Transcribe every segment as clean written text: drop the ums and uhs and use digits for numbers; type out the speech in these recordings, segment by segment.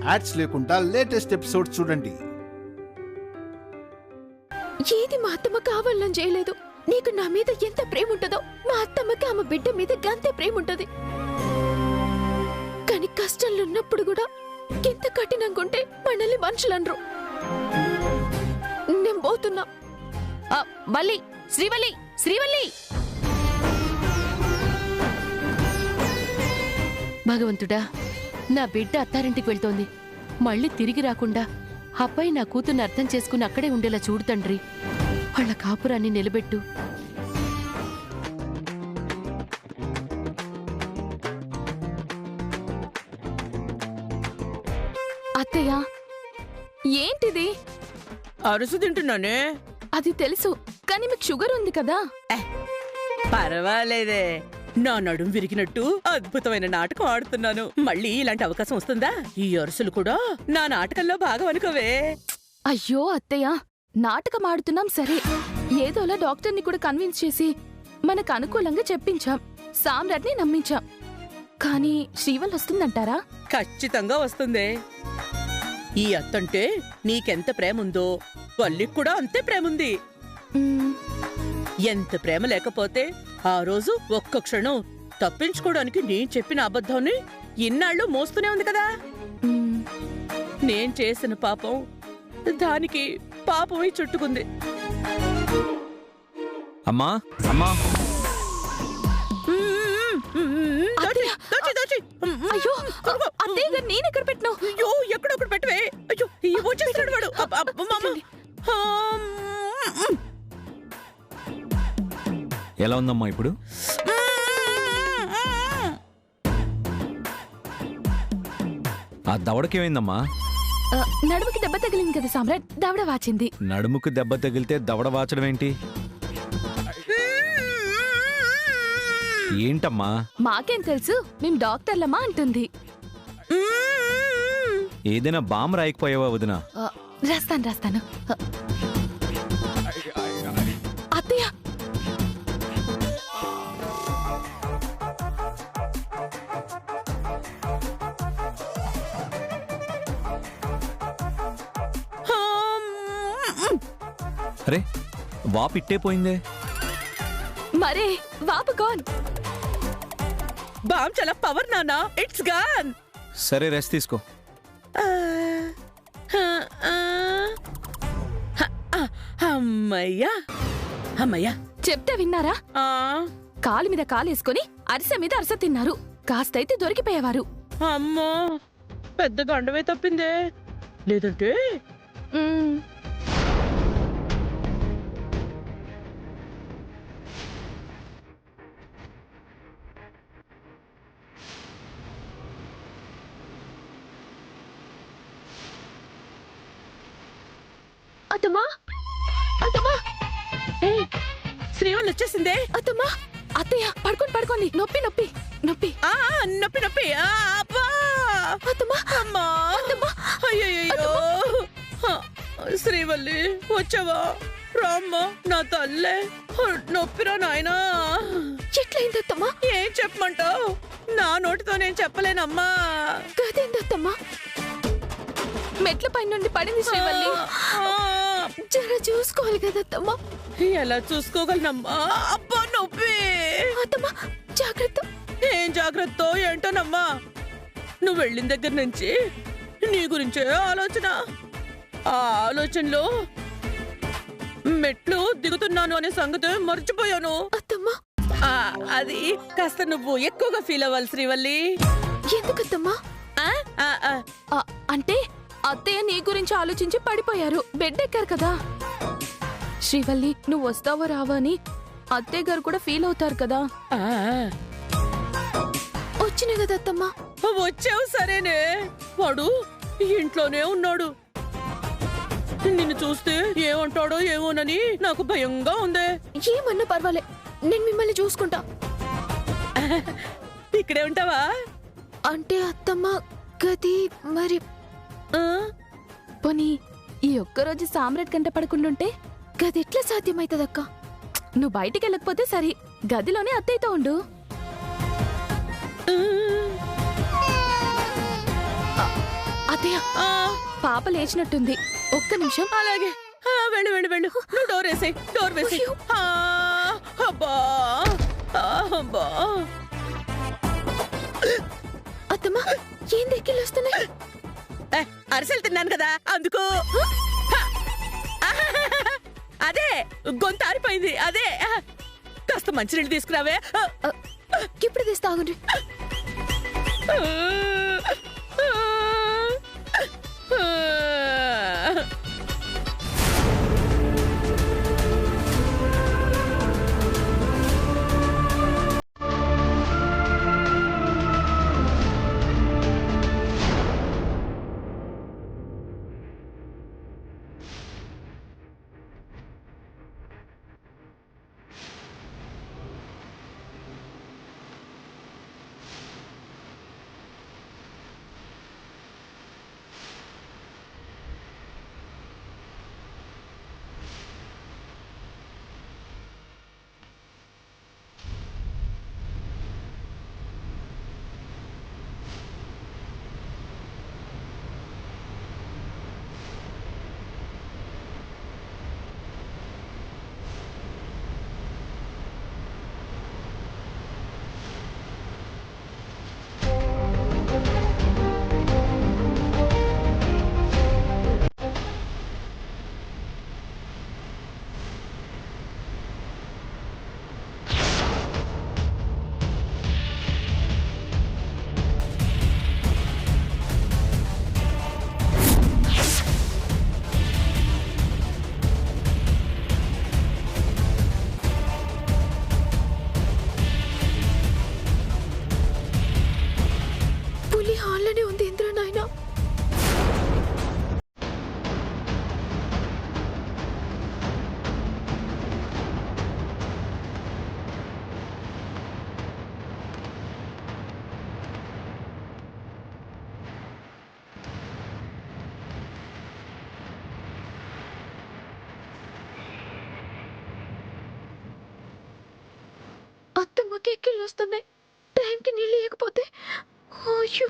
Ads లేకుండా latest episodes చూడండి. ఏది మా అత్తమ్మ కావాలని చేయలేదు. నీకు నా మీద ఎంత ప్రేమ ఉంటుందో మా అత్తమ్మకి ఆమె బిడ్డ మీద గంతే ప్రేమ ఉంటది. కానీ కష్టంలో ఉన్నప్పుడు కూడా ఎంత కఠినంగా ఉంటే మనల్ని మనుషులనరు. నేను పోతున్నా. వల్లి, శ్రీవల్లి, శ్రీవల్లి! భగవంతుడా, నా బిడ్డ అత్తారింటికి వెళ్తోంది. మళ్ళీ తిరిగి రాకుండా అబ్బాయి నా కూతుర్ని అర్థం చేసుకుని అక్కడే ఉండేలా చూడు తండ్రి. వాళ్ళ కాపురాన్ని నిలబెట్టు. అత్తయ్య, ఏంటిది? అరుసు తింటున్నానే. అది తెలుసు, కానీ మీకు షుగర్ ఉంది కదా. పర్వాలేదే, నా నడుం విరిగినట్టు అద్భుతమైన నాటకం ఆడుతున్నాను. మళ్ళీ ఇలాంటి అవకాశం వస్తుందా? ఈ అరుసులు కూడా నా నాటకంలో భాగం అనుకోవే. అయ్యో అత్తయ్య, నాటకం ఆడుతున్నాం సరే, ఏదోలా డాక్టర్ని కూడా కన్విన్స్ చేసి మనకు అనుకూలంగా చెప్పించాం, సామ్రాట్ని నమ్మించాం. కానీ శ్రీవల్ వస్తుందంటారా? ఖచ్చితంగా వస్తుందే. ఈ అత్తంటే నీకెంత ప్రేముందో వల్లికి కూడా అంతే ప్రేముంది. ఎంత ప్రేమ లేకపోతే ఆ రోజు ఒక్క క్షణం తప్పించుకోవడానికి నేను చెప్పిన అబద్ధాన్ని ఇన్నాళ్ళు మోస్తూనే ఉంది కదా. నేను చేసిన పాపం దానికి పాపమై చుట్టుకుంది. అమ్మా అమ్మా, అయ్యో అత్తయ్య గారు, నేను ఎక్కడ పెట్టినా? అయ్యో ఎక్కడొక్కడ పెట్టవే. అయ్యో వచ్చేస్తున్నాడు వాడు. ఎలా ఉందమ్మా ఇప్పుడు? ఆ దవడకేమైందమ్మా? నడుముకి దెబ్బ తగిలింది కదా సామ్రాట్, దవడ వాచింది. నడుముకు దెబ్బ తగిలితే దవడ వాచడం ఏంటి? ఏంటమ్మా? మాకేం తెలుసు, మేం డాక్టర్లమా అంటుంది. ఏదైనా బాంబు రాయకపోయావా వదినా? రాస్తాను. అత్తయ్య, అరే వాపు ఇట్టే పోయిందే. మరే వాపు గాన్. బామ్ చాలా పవర్ నానా, ఇట్స్ గాన్. సరే రెస్ట్ తీసుకో. అమ్మయ్యా అమ్మయ్యా. చెప్తే విన్నారా? కాలు మీద కాలేసుకొని అరిసె మీద అరిసె తిన్నారు. కాస్తైతే దొరికిపోయేవారు. అమ్మో, పెద్ద గండమే తప్పిందే. లేదంటే అత్తమ్మా, అత్తమ్మా, శ్రీవల్లి వచ్చేసిందే. అత్తమ్మా, అత్తయ్య పడుకోండి. నొప్పి నొప్పి నొప్పి నొప్పి నొప్పి. అత్తమ్మా, అమ్మా, అత్తమ్మా, అయ్యో. శ్రీవల్లి వచ్చావా? రామ్మా నా తల్లే. నొప్పిరా నాయనా. ఎట్లయిందత్తమ్మా? ఏం చెప్పమంటావు? నా నోటితో నేను చెప్పలేనమ్మా. గదేందత్తమ్మా? మెట్ల పై నుండి పడింది శ్రీవల్లి. జర చూసుకోవాలి కదత్తమ్మా. ఎలా చూసుకోగలనమ్మా? అబ్బా నొప్పి. అత్తమ్మా జాగ్రత్త. ఏం జాగ్రత్త ఏంటోనమ్మా. నువ్వు వెళ్ళిన దగ్గర నుంచి నీ గురించే ఆలోచన. ఆ ఆలోచనలో మెట్లు దిగుతున్నాను అనే సంగతి మర్చిపోయాను. అత్తమ్మా, అది కాస్త నువ్వు ఎక్కువగా ఫీల్ అవ్వాలి శ్రీవల్లి. ఎందుకత్తమ్మా? అంటే అత్తయ్య నీ గురించి ఆలోచించి పడిపోయారు, బెడ్ ఎక్కారు కదా. శ్రీవల్లి, నువ్వు వస్తావో రావా అని అత్తయ్య గారు కూడా ఫీల్ అవుతారు కదా. వచ్చిన కదా అత్తమ్మా. వచ్చావు సరేనే. వాడు ఇంట్లోనే ఉన్నాడు. నిన్ను చూస్తే ఏమంటాడో ఏమోనని నాకు భయంగా ఉందే. ఏమన్నా పర్వాలే, నేను మిమ్మల్ని చూసుకుంటా. ఇక్కడే ఉంటావా? అంటే అత్తమ్మ గది మరి పోనీ ఈ ఒక్కరోజు సామ్రాట్ గంట పడకుండుంటే గది ఎట్లా సాధ్యమైతదక్క? నువ్వు బయటికి వెళ్ళకపోతే సరే, గదిలోనే అత్తయ్యతో ఉండు. అత్తయ్య అత్తయ్య ఆ, పాప లేచినట్టుంది, ఒక్క నిమిషం. అలాగే. వెళ్ళు వెళ్ళు వెళ్ళు. నువ్వు డోర్ వేసేయ్, డోర్ వేసేయ్. అయ్యో. అబ్బా అబ్బా. అత్తమ్మా, ఏం దిక్కులు వస్తున్నాయి? అరిసెలు తిన్నాను కదా అందుకు. అదే గొంతు ఆరిపోయింది. అదే కాస్త మంచినీళ్ళు తీసుకురావే. ఇప్పుడు తీస్తా, ఆగండి. పులి హాల్లోనే ఉంది ఇంద్ర నాయన. అత్తమ్మకి ఎక్కిళ్ళు వస్తున్నాయి, టైంకి నీళ్ళు ఇవ్వకపోతే. అయ్యో.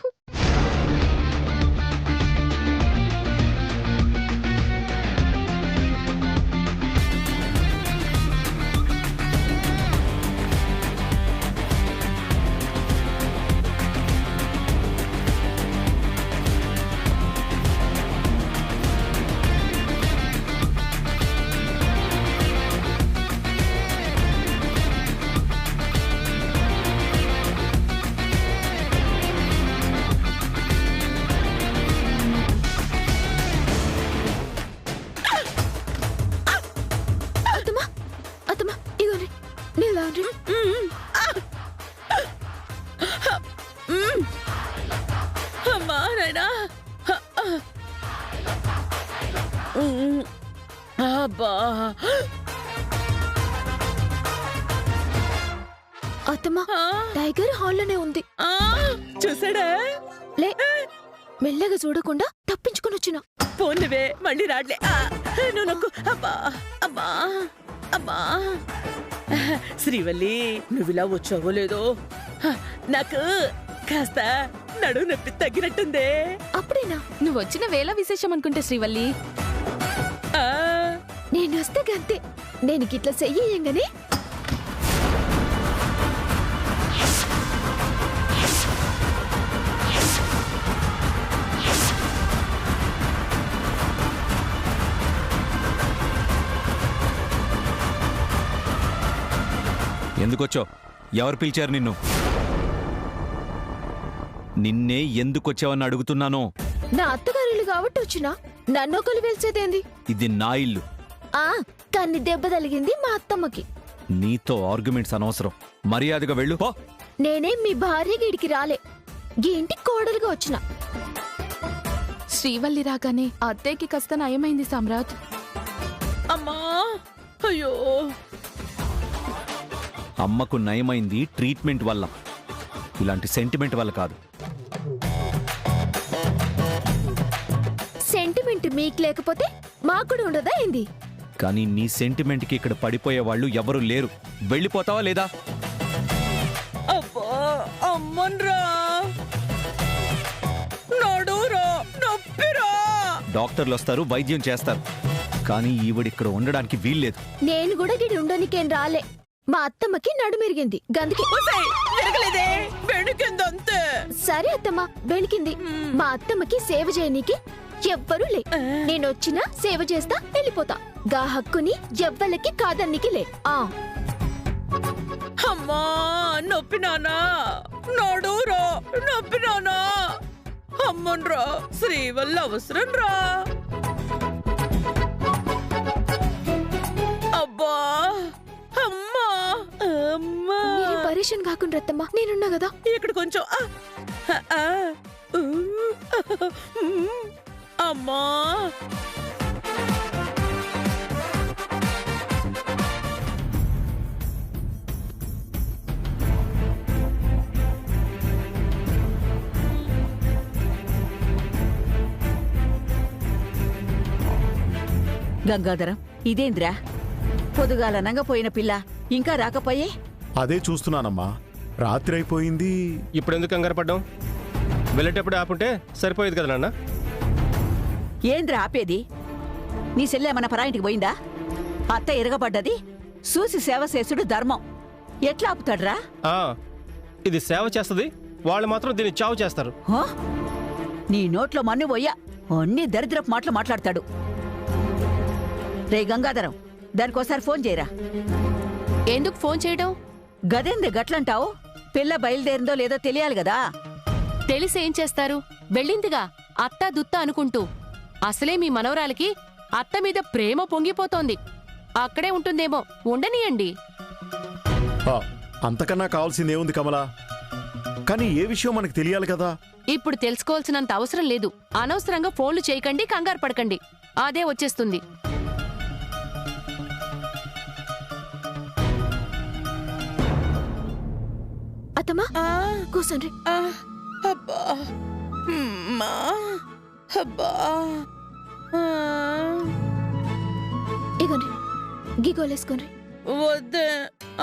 అమ్మా నాయనా. అబ్బా. అత్తమ్మా, టైగర్ హాల్లోనే ఉంది. చూసాడా? లే, మెల్లగా చూడకుండా తప్పించుకొని వచ్చిన. పోన్నివే, మళ్ళీ రాడ్లే. నువ్వు నొక్కు. అబ్బా అబ్బా అబ్బా. శ్రీవల్లి, నువ్విలా వచ్చావో లేదో నాకు కాస్త నడువు నొప్పి తగ్గినట్టుందే. అప్పుడేనా? నువ్వు వచ్చిన వేళ విశేషం అనుకుంటే శ్రీవల్లి. నేను వస్తే గంతే, నేను గిట్ల చెయ్యంగానే ఎందుకొచ్చో? ఎవరు పిలిచారు నిన్ను? నిన్నే ఎందుకొచ్చావని అడుగుతున్నానో. నా అత్తగారిల్లు కాబట్టి వచ్చినా, నన్నొకరు పిలిచేదేంది? ఇది నా ఇల్లు. కన్ని దెబ్బ తగిలింది మా అత్తమ్మకి. నీతో ఆర్గ్యుమెంట్స్ అనవసరం. మర్యాదగా వెళ్ళు. పో. నేనే మీ భార్య గీడికి రాలే, గీ ఇంటికి కోడలుగా వచ్చిన. శ్రీవల్లి రాగానే అత్తయ్యకి కాస్త నయమైంది సామ్రాట్. అమ్మా, అయ్యో. అమ్మకు నయమైంది ట్రీట్మెంట్ వల్ల, ఇలాంటి సెంటిమెంట్ వల్ల కాదు. సెంటిమెంట్ మీకు లేకపోతే మాకు కూడా ఉండదా ఏంది? కానీ నీ సెంటిమెంట్కి ఇక్కడ పడిపోయే వాళ్ళు ఎవరు లేరు. వెళ్ళిపోతావా లేదా? అబ్బా, అమ్మన్రా, నడురా, నొప్పి డాక్టర్లు వస్తారు, వైద్యం చేస్తారు. కానీ ఈవిడిక్కడ ఉండడానికి వీల్లేదు. నేను కూడా గిడి ఉండనికేం రాలే. మా అత్తమ్మకి నడుమిరిగింది గందుకే. ఒసేయ్, విరగలేదే, వెనుకిందంతే. సరే అత్తమ్మ బెణికింది. మా అత్తమ్మకి సేవ చేయనీకి ఎవ్వరూ లే. నేనొచ్చినా సేవ చేస్తా వెళ్ళిపోతా. గా హక్కుని ఎవ్వలకి కాదన్నికి లే. అమ్మా నొప్పినానా, నడురా నొప్పినానా. అమ్మన్రా, శ్రీవల్ల అవసరం రా. అబ్బా అమ్మా అమ్మా. మీరు పరేషాన్ కాకుండా అత్తమ్మ, నేనున్నా కదా. ఇక్కడ కొంచెం అమ్మా. గంగాధరం, ఇదేంద్రా పొదుగాలనంగా పోయిన పిల్ల ఇంకా రాకపోయే? అదే చూస్తున్నానమ్మా. రాత్రి అయిపోయింది. ఇప్పుడెందుకు కంగారు పడ్డాం? వెళ్ళేటప్పుడు ఆపుంటే సరిపోయేది కదా నాన్న. ఏంద్రా ఆపేది? నీ సెల్లె మన పరాయింటికి పోయిందా? అత్త ఎరగబడ్డది చూసి సేవ చేసుడు ధర్మం. ఎట్లా ఆపుతాడ్రా? ఇది సేవ చేస్తుంది, వాళ్ళు మాత్రం దీన్ని చావు చేస్తారు. హో? నీ నోట్లో మన్ను పోయ్యా అన్ని దరిద్రపు మాటలు మాట్లాడతాడు. రే గంగాధరం, దానికోసారి ఫోన్ చేయరా. ఎందుకు ఫోన్ చేయడం? గదేంది గట్లంటావు? పిల్ల బయలుదేరిందో లేదో తెలియాలి కదా. తెలిసి ఏం చేస్తారు? వెళ్ళిందిగా అత్త దుత్త అనుకుంటూ. అసలే మీ మనవరాలికి అత్త మీద ప్రేమ పొంగిపోతోంది. అక్కడే ఉంటుందేమో, ఉండనియండి. అంతకన్నా కావాల్సిందేముంది కమలా? కానీ ఏ విషయం మనకు తెలియాలి కదా. ఇప్పుడు తెలుసుకోవాల్సినంత అవసరం లేదు. అనవసరంగా ఫోన్లు చేయకండి, కంగారు పడకండి. అదే వచ్చేస్తుంది. అత్తమ్మ కూసండ్రి. అబ్బా అమ్మా, అబ్బా. ఇగోండి గిగోలేసుకోండి. వద్దే,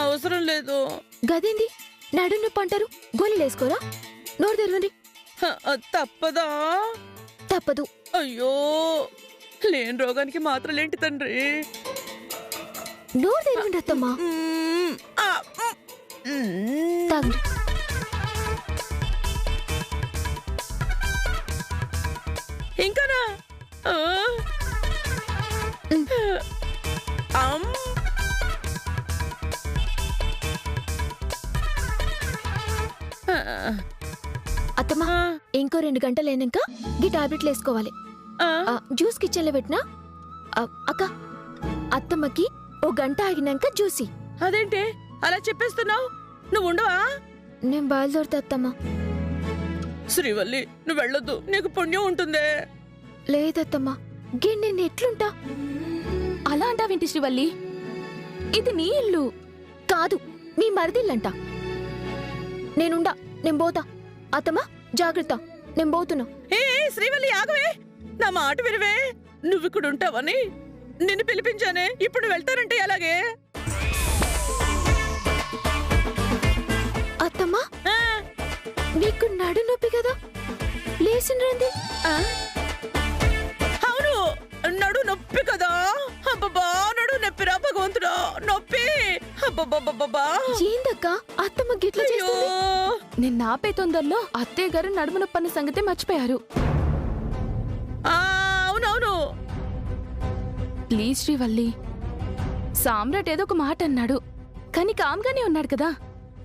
అవసరం లేదు. గదేంది నడు నొప్పి అంటారు? గోళీలేసుకోరా. నోరు తెరవండి. తప్పదా? తప్పదు. అయ్యో, లేని రోగానికి మాత్రలేంటి తండ్రి. నోరు తెరవండి అత్తమ్మ. తాగండి. ఇంకానా? అత్తమ్మ ఇంకో 2 గంటలు అయినాక గీ టాబ్లెట్లు వేసుకోవాలి. జ్యూస్ కిచెన్ లో పెట్టినా. అక్క, అత్తమ్మకి 1 గంట ఆగినాక జ్యూసి. అదేంటి అలా చెప్పేస్తున్నావు? నువ్వు ఉండవా? నేను బయలుదేరుతా అత్తమ్మ. శ్రీవల్లి, నువ్వు వెళ్ళొద్దు, నీకు పుణ్యం ఉంటుందే. లేదత్తమ్మ, గీ నేను ఎట్లుంటా? అలా అంటావేంటి శ్రీవల్లి? ఇది నీ ఇల్లు కాదు, మీ మరిదిల్లంట. నేనుండా, నేను పోతా. అత్తమ్మ జాగ్రత్త, నేను పోతున్నా. ఏ శ్రీవల్లి, ఆగవే. నా మాట వినవే. నువ్వు ఇక్కడ ఉంటావని నిన్ను పిలిపించానే. ఇప్పుడు వెళ్తానంటే అలాగే. అత్తమ్మ, నీకు నడు నొప్పి కదా, లేచిండ్రండి. అవును, నడు నొప్పి కదా. అబ్బబ్బా, నడు నొప్పిరా భగవంతుడా, నొప్పి. అబ్బబ్బబ్బబ్బా. ఏందక్క అత్తమ్మ గిట్ల చేస్తుంది? నిన్న ఆపే తొందరలో అత్తయ్య గారు నడుము నొప్పన్న సంగతే మర్చిపోయారు. అవునవును. ప్లీజ్ శ్రీవల్లి, సామ్రాట్ ఏదో ఒక మాట అన్నాడు, కానీ కామ్గానే ఉన్నాడు కదా.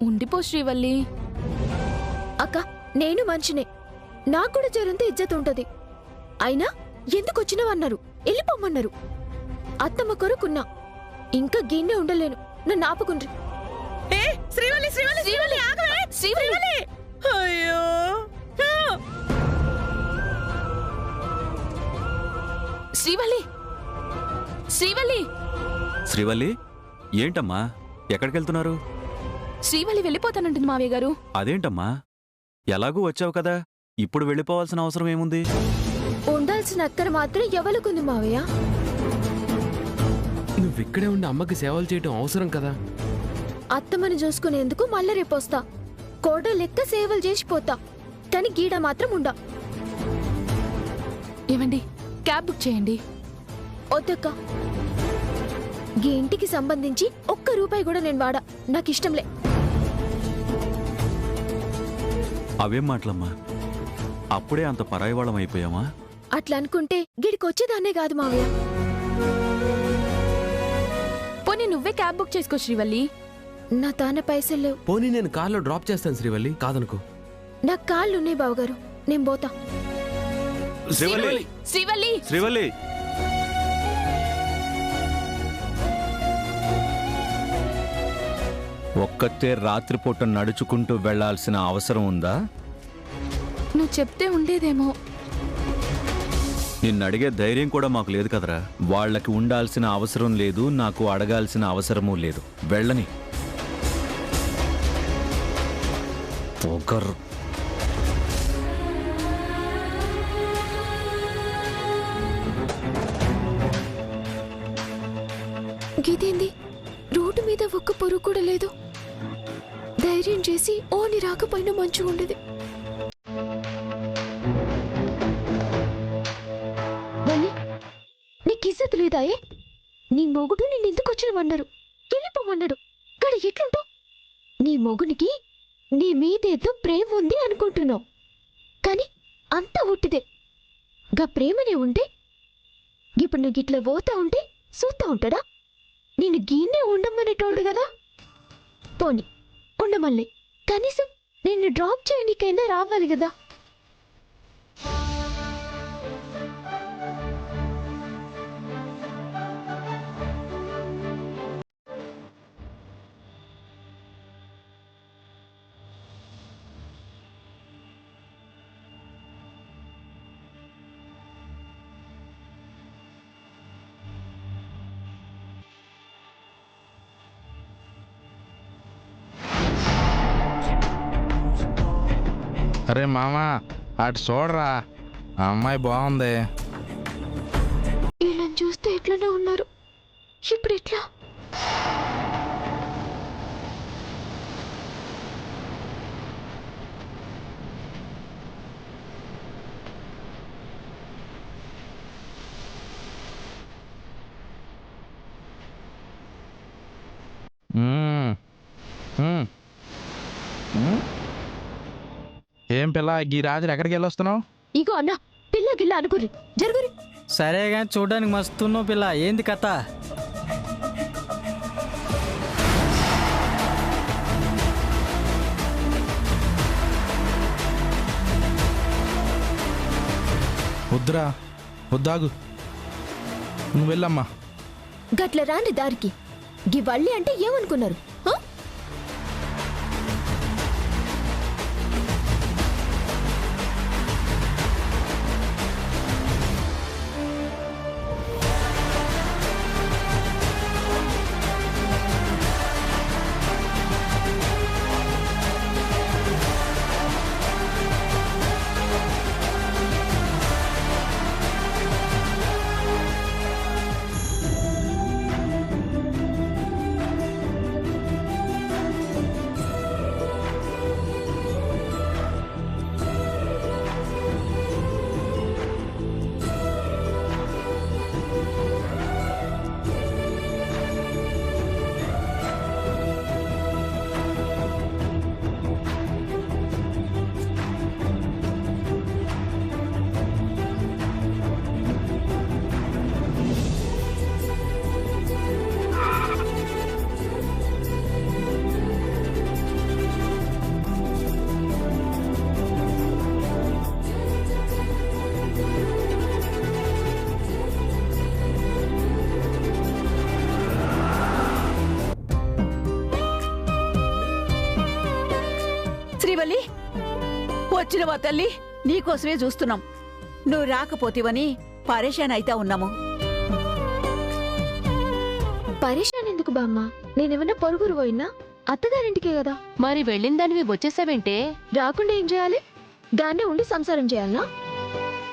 ఉండిపో శ్రీవల్లి. అక్క, నేను మనిషినే, నాకు కూడా జరంత ఇజ్జత్ ఉంటది. అయినా ఎందుకు వచ్చినవన్నారు, వెళ్ళిపోమన్నారు. అత్తమ్మ కొరుకున్నా, ఇంకా గిన్నె ఉండలేను. నన్ను ఆపుకుండ్రి. శ్రీవల్లి, శ్రీవల్లి, శ్రీవల్లి, ఆగవే. శ్రీవల్లి, అయ్యో. శ్రీవల్లి, శ్రీవల్లి. శ్రీవల్లి, ఏంటమ్మా, ఎక్కడికెళ్తున్నారు? శ్రీవల్లి వెళ్ళిపోతానంటుంది మావయ్య గారు. అదేంటమ్మా, ఎలాగూ వచ్చావు కదా, ఇప్పుడు వెళ్ళిపోవాల్సిన అవసరం ఏముంది? ఉండాల్సిన అక్కర మాత్రం ఎవరికుంది మావయ్య? నువ్విక్కడే ఉండి అమ్మకి సేవలు చేయటం అవసరం కదా. అత్తమ్మని చూసుకునేందుకు మళ్ళీ రేపొస్తా. కోడ లెక్క సేవలు చేసిపోతా, కానీ గీడ మాత్రం ఉండా. ఏమండి, క్యాబ్ బుక్ చేయండి. వద్దక్క, ఈ ఇంటికి సంబంధించి ఒక్క రూపాయి కూడా నేను వాడా. నాకు ఇష్టంలే. అవేం మాటలమ్మా, అప్పుడే అంత పరాయి వాళ్ళం అయిపోయామా? అట్లా అనుకుంటే గిడికి వచ్చేదాన్నే కాదు మావయ్య. పోనీ నువ్వే క్యాబ్ బుక్ చేసుకో శ్రీవల్లి. నా తాన పైసలు లేవు. పోనీ నేను కార్లో డ్రాప్ చేస్తాను శ్రీవల్లి, కాదనుకో. నాకు కాళ్ళున్నాయి బావగారు, నేను పోతా. శ్రీవల్లి, శ్రీవల్లి, శ్రీవల్లి, ఒక్కతే రాత్రిపూట నడుచుకుంటూ వెళ్లాల్సిన అవసరం ఉందా? నువ్వు చెప్తే ఉండేదేమో. నిన్ను అడిగే ధైర్యం కూడా మాకు లేదు కదరా. వాళ్ళకి ఉండాల్సిన అవసరం లేదు, నాకు అడగాల్సిన అవసరమూ లేదు. వెళ్ళని పొగరు. గిదేంది, రోడ్డు మీద ఒక్క పొరుగు కూడా లేదు. ధైర్యం చేసి ఓని రాకపోయినా మంచిగా ఉండేది. నీకు ఇజ్జత్ లేదాయే? నీ మొగుడు నేను ఎందుకు వచ్చినమన్నారు, వెళ్ళిపోమన్నాడు. ఇక్కడ ఎట్లుంటావు? నీ మొగునికి నీ మీదేదో ప్రేమ ఉంది అనుకుంటున్నావు, కానీ అంతా ఉట్టిదే. గా ప్రేమనే ఉంటే ఇప్పుడు నువ్వు గిట్లా పోతా ఉంటే చూస్తా ఉంటాడా? నేను గీన్నే ఉండమనేటోడు కదా. పోనీ ఉండమల్లే, కనీసం నేను డ్రాప్ చేయడానికైనా రావాలి కదా. అరే మామా, అటు చూడరా, ఆ అమ్మాయి బాగుంది. వీళ్ళని చూస్తే ఎట్లనే ఉన్నారు, ఇప్పుడు ఎట్లా? ఏం పిల్ల, ఈ రాత్రి ఎక్కడికి వెళ్ళొస్తున్నావు? ఇగో అన్న, పిల్ల గిల్ల అనుకుని జరుగురి. సరే కానీ చూడడానికి మస్తున్నావు పిల్ల, ఏంది కథ? వద్దురా, వద్దాగు, నువ్వు వెళ్ళమ్మా. గట్ల రాని దారికి గి వల్లి అంటే ఏమనుకున్నారు? శ్రీవల్లి, వచ్చినవా తల్లి? నీకోసమే చూస్తున్నాం. నువ్వు రాకపోతేవని పరేషాన్ అయితే ఉన్నాము. పరేషాన్ ఎందుకు బామ్మ? నేనేమన్నా పొరుగురు పోయినా? అత్తగారింటికే కదా. మరి వెళ్ళిందానివి వచ్చేసావేంటే? రాకుండా ఏం చేయాలి? దాన్నే ఉండి సంసారం చేయాలనా?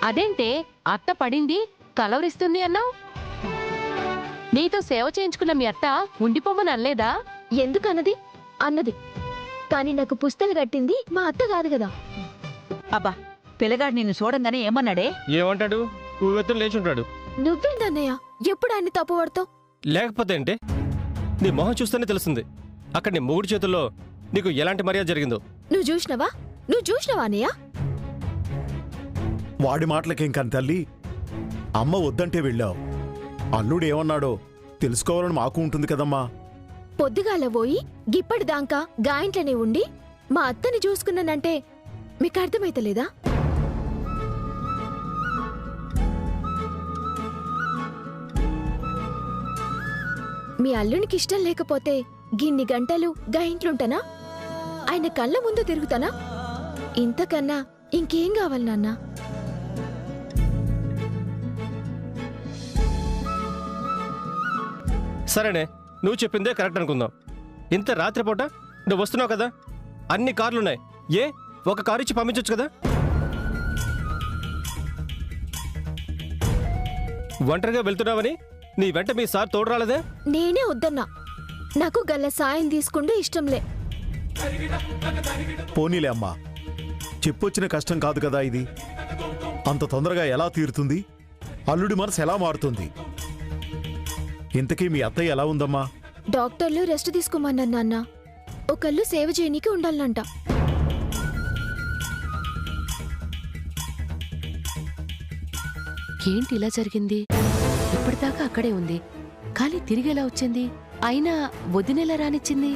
అదేంటే అత్త పడింది కలవరిస్తుంది అన్నావు? నీతో సేవ చేయించుకున్న మీ అత్త ఉండిపోమని అనలేదా? ఎందుకన్నది? అన్నది. కానీ నాకు పుస్తలు కట్టింది మా అత్త కాదు కదా. అబ్బా, పిల్లగాడు నిన్ను చూడంగానే ఏమన్నాడే? ఏమంటాడు? వెతను లేచి ఉంటాడు. నువ్వేందన్నయ్య ఎప్పుడు ఆయన్ని తప్పుపడతావు? లేకపోతే ఏంటి? నీ మొహం చూస్తేనే తెలుస్తుంది అక్కడ నీ మూడు చేతుల్లో నీకు ఎలాంటి మర్యాద జరిగిందో. నువ్వు చూసినవా అన్నయ్య? వాడి మాటలకేం కాని తల్లి, అమ్మ వద్దంటే వెళ్ళావు. అల్లుడు ఏమన్నాడో తెలుసుకోవాలని మాకు ఉంటుంది కదమ్మా. పొద్దుగాల పోయి గిప్పటిదాకా గాయంట్లనే ఉండి మా అత్తని చూసుకున్నానంటే మీకు అర్థమైతలేదా? మీ అల్లునికి ఇష్టం లేకపోతే గిన్ని గంటలు గాయంట్లుంటానా? ఆయన కళ్ళ ముందు తిరుగుతానా? ఇంతకన్నా ఇంకేం కావాలి నాన్నా? సరేనే, నువ్వు చెప్పిందే కరెక్ట్ అనుకుందాం. ఇంత రాత్రిపూట నువ్వు వస్తున్నావు కదా, అన్ని కార్లున్నాయి, ఏ ఒక కారు ఇచ్చి పంపించొచ్చు కదా. ఒంటరిగా వెళ్తున్నావని నీ వెంట మీ సార్ తోడు రాలేదే? నేనే వద్దన్నా. నాకు గల్ల సాయం తీసుకుంటే ఇష్టంలే. పోనీలే అమ్మా, చెప్పొచ్చిన కష్టం కాదు కదా ఇది. అంత తొందరగా ఎలా తీరుతుంది? అల్లుడి మనసు ఎలా మారుతుంది? ఇంతకీ మీ అత్తయ్య ఎలా ఉందమ్మా? డాక్టర్లు రెస్ట్ తీసుకోమన్నారు నాన్న. ఒకళ్ళు సేవ చేయనీకి ఉండాలంట. ఏంటి ఇలా జరిగింది? ఇప్పటిదాకా అక్కడే ఉంది, కానీ తిరిగి ఎలా వచ్చింది? అయినా వదినెలా రానిచ్చింది?